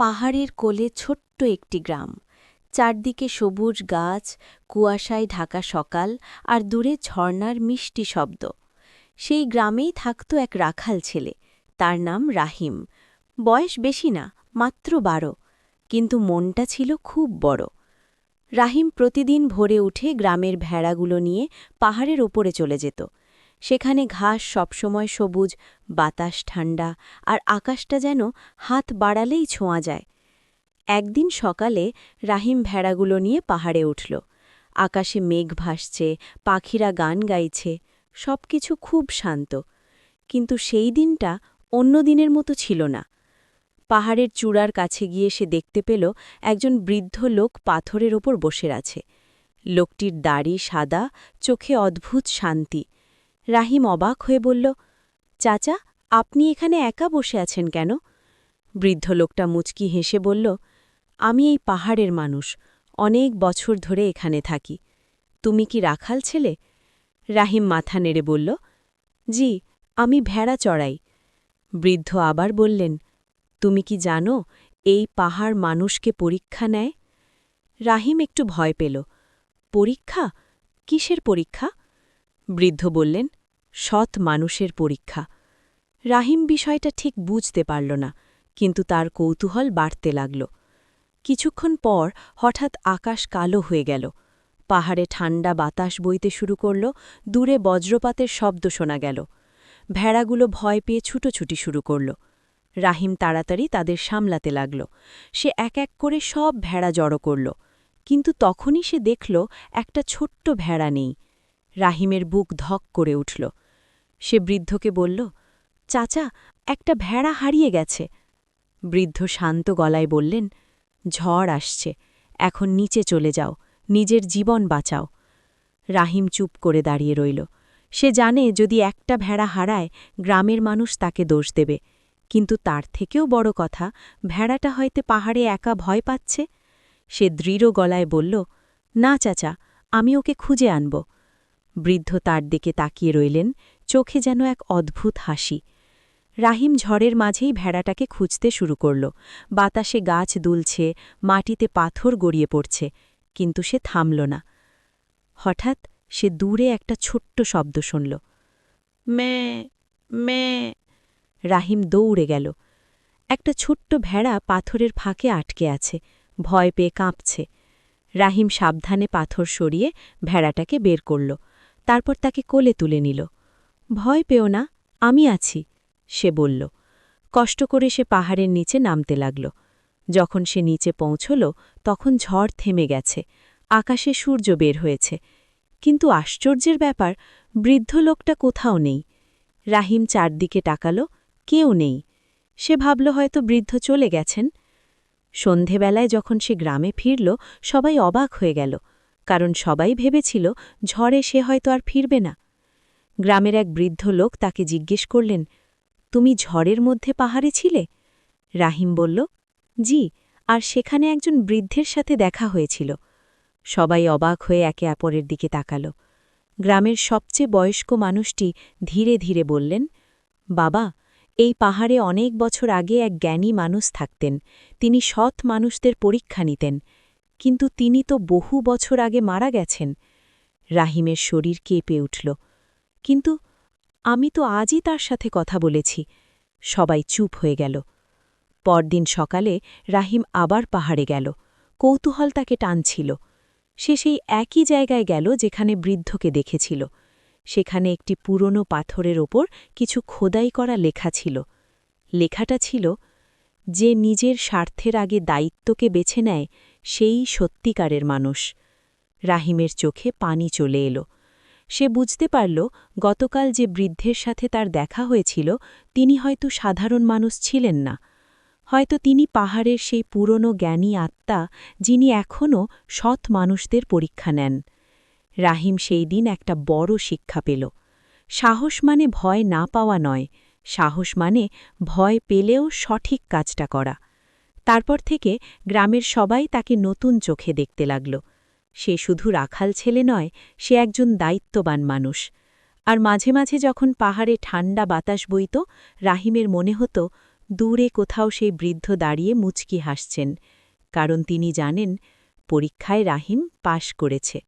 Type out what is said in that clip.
পাহাড়ের কোলে ছোট্ট একটি গ্রাম। চারদিকে সবুজ গাছ, কুয়াশায় ঢাকা সকাল আর দূরে ঝর্ণার মিষ্টি শব্দ। সেই গ্রামেই থাকত এক রাখাল ছেলে, তার নাম রাহিম। বয়স বেশি না, মাত্র 12, কিন্তু মনটা ছিল খুব বড়। রাহিম প্রতিদিন ভোরে উঠে গ্রামের ভেড়াগুলো নিয়ে পাহাড়ের ওপরে চলে যেত। সেখানে ঘাস সবসময় সবুজ, বাতাস ঠান্ডা, আর আকাশটা যেন হাত বাড়ালেই ছোঁয়া যায়। একদিন সকালে রাহিম ভেড়াগুলো নিয়ে পাহাড়ে উঠল। আকাশে মেঘ ভাসছে, পাখিরা গান গাইছে, সবকিছু খুব শান্ত। কিন্তু সেই দিনটা অন্য দিনের মতো ছিল না। পাহাড়ের চূড়ার কাছে গিয়ে সে দেখতে পেল একজন বৃদ্ধ লোক পাথরের ওপর বসে আছে। লোকটির দাড়ি সাদা, চোখে অদ্ভুত শান্তি। রাহিম অবাক হয়ে বলল, চাচা, আপনি এখানে একা বসে আছেন কেন? বৃদ্ধ লোকটা মুচকি হেসে বলল, আমি এই পাহাড়ের মানুষ, অনেক বছর ধরে এখানে থাকি। তুমি কি রাখাল ছেলে? রাহিম মাথা নেড়ে বলল, জি, আমি ভেড়া চড়াই। বৃদ্ধ আবার বললেন, তুমি কি জানো এই পাহাড় মানুষকে পরীক্ষা নেয়? রাহিম একটু ভয় পেল। পরীক্ষা? কিসের পরীক্ষা? বৃদ্ধ বললেন, সৎ মানুষের পরীক্ষা। রাহিম বিষয়টা ঠিক বুঝতে পারল না, কিন্তু তার কৌতূহল বাড়তে লাগল। কিছুক্ষণ পর হঠাৎ আকাশ কালো হয়ে গেল। পাহাড়ে ঠান্ডা বাতাস বইতে শুরু করল, দূরে বজ্রপাতের শব্দ শোনা গেল। ভেড়াগুলো ভয় পেয়ে ছুটোছুটি শুরু করল। রাহিম তাড়াতাড়ি তাদের সামলাতে লাগল। সে এক এক করে সব ভেড়া জড়ো করল, কিন্তু তখনই সে দেখল একটা ছোট্ট ভেড়া নেই। রাহিমের বুক ধক করে উঠল। সে বৃদ্ধকে বলল, চাচা, একটা ভেড়া হারিয়ে গেছে। বৃদ্ধ শান্ত গলায় বললেন, ঝড় আসছে, এখন নিচে চলে যাও, নিজের জীবন বাঁচাও। রাহিম চুপ করে দাঁড়িয়ে রইল। সে জানে যদি একটা ভেড়া হারায়, গ্রামের মানুষ তাকে দোষ দেবে। কিন্তু তার থেকেও বড় কথা, ভেড়াটা হয়তো পাহাড়ে একা ভয় পাচ্ছে। সে দৃঢ় গলায় বলল, না চাচা, আমি ওকে খুঁজে আনব। বৃদ্ধ তার দিকে তাকিয়ে রইলেন, চোখে যেন এক অদ্ভুত হাসি। রাহিম ঝড়ের মাঝেই ভেড়াটাকে খুঁজতে শুরু করল। বাতাসে গাছ দুলছে, মাটিতে পাথর গড়িয়ে পড়ছে, কিন্তু সে থামল না। হঠাৎ সে দূরে একটা ছোট্ট শব্দ শুনল, ম্যাঁ ম্যাঁ। রাহিম দৌড়ে গেল। একটা ছোট্ট ভেড়া পাথরের ফাঁকে আটকে আছে, ভয় পেয়ে কাঁপছে। রাহিম সাবধানে পাথর সরিয়ে ভেড়াটাকে বের করল, তারপর তাকে কোলে তুলে নিল। ভয় পেও না, আমি আছি, সে বলল। কষ্ট করে সে পাহাড়ের নিচে নামতে লাগল। যখন সে নিচে পৌঁছল, তখন ঝড় থেমে গেছে, আকাশে সূর্য বের হয়েছে। কিন্তু আশ্চর্যের ব্যাপার, বৃদ্ধ লোকটা কোথাও নেই। রাহিম চারদিকে তাকাল, কেউ নেই। সে ভাবল হয়তো বৃদ্ধ চলে গেছেন। সন্ধেবেলায় যখন সে গ্রামে ফিরল, সবাই অবাক হয়ে গেল, কারণ সবাই ভেবেছিল ঝড়ে সে হয়তো আর ফিরবে না। গ্রামের এক বৃদ্ধ লোক তাকে জিজ্ঞেস করলেন, তুমি ঝড়ের মধ্যে পাহাড়ে ছিলে? রাহিম বলল, জি, আর সেখানে একজন বৃদ্ধের সাথে দেখা হয়েছিল। সবাই অবাক হয়ে একে অপরের দিকে তাকাল। গ্রামের সবচেয়ে বয়স্ক মানুষটি ধীরে ধীরে বললেন, বাবা, এই পাহাড়ে অনেক বছর আগে এক জ্ঞানী মানুষ থাকতেন। তিনি সৎ মানুষদের পরীক্ষা নিতেন, কিন্তু তিনি তো বহু বছর আগে মারা গেছেন। রাহিমের শরীর কেঁপে উঠল। কিন্তু আমি তো আজই তার সাথে কথা বলেছি। সবাই চুপ হয়ে গেল। পরদিন সকালে রাহিম আবার পাহাড়ে গেল। কৌতূহল তাকে টানছিল। সে সেই একই জায়গায় গেল যেখানে বৃদ্ধকে দেখেছিল। সেখানে একটি পুরনো পাথরের ওপর কিছু খোদাই করা লেখা ছিল। লেখাটা ছিল, যে নিজের স্বার্থের আগে দায়িত্বকে বেছে নেয়, সেই সত্যিকারের মানুষ। রাহিমের চোখে পানি চলে এলো। সে বুঝতে পারল গতকাল যে বৃদ্ধের সাথে তার দেখা হয়েছিল, তিনি হয়তো সাধারণ মানুষ ছিলেন না। হয়তো তিনি পাহাড়ের সেই পুরনো জ্ঞানী আত্মা, যিনি এখনও সৎ মানুষদের পরীক্ষা নেন। রাহিম সেই দিন একটা বড় শিক্ষা পেল। সাহস মানে ভয় না পাওয়া নয়, সাহস মানে ভয় পেলেও সঠিক কাজটা করা। তারপর থেকে গ্রামের সবাই তাকে নতুন চোখে দেখতে লাগল। সে শুধু রাখাল ছেলে নয়, সে একজন দায়িত্ববান মানুষ। আর মাঝে মাঝে যখন পাহাড়ে ঠান্ডা বাতাস বইত, রাহিমের মনে হতো দূরে কোথাও সেই বৃদ্ধ দাঁড়িয়ে মুচকি হাসছেন, কারণ তিনি জানেন পরীক্ষায় রাহিম পাশ করেছে।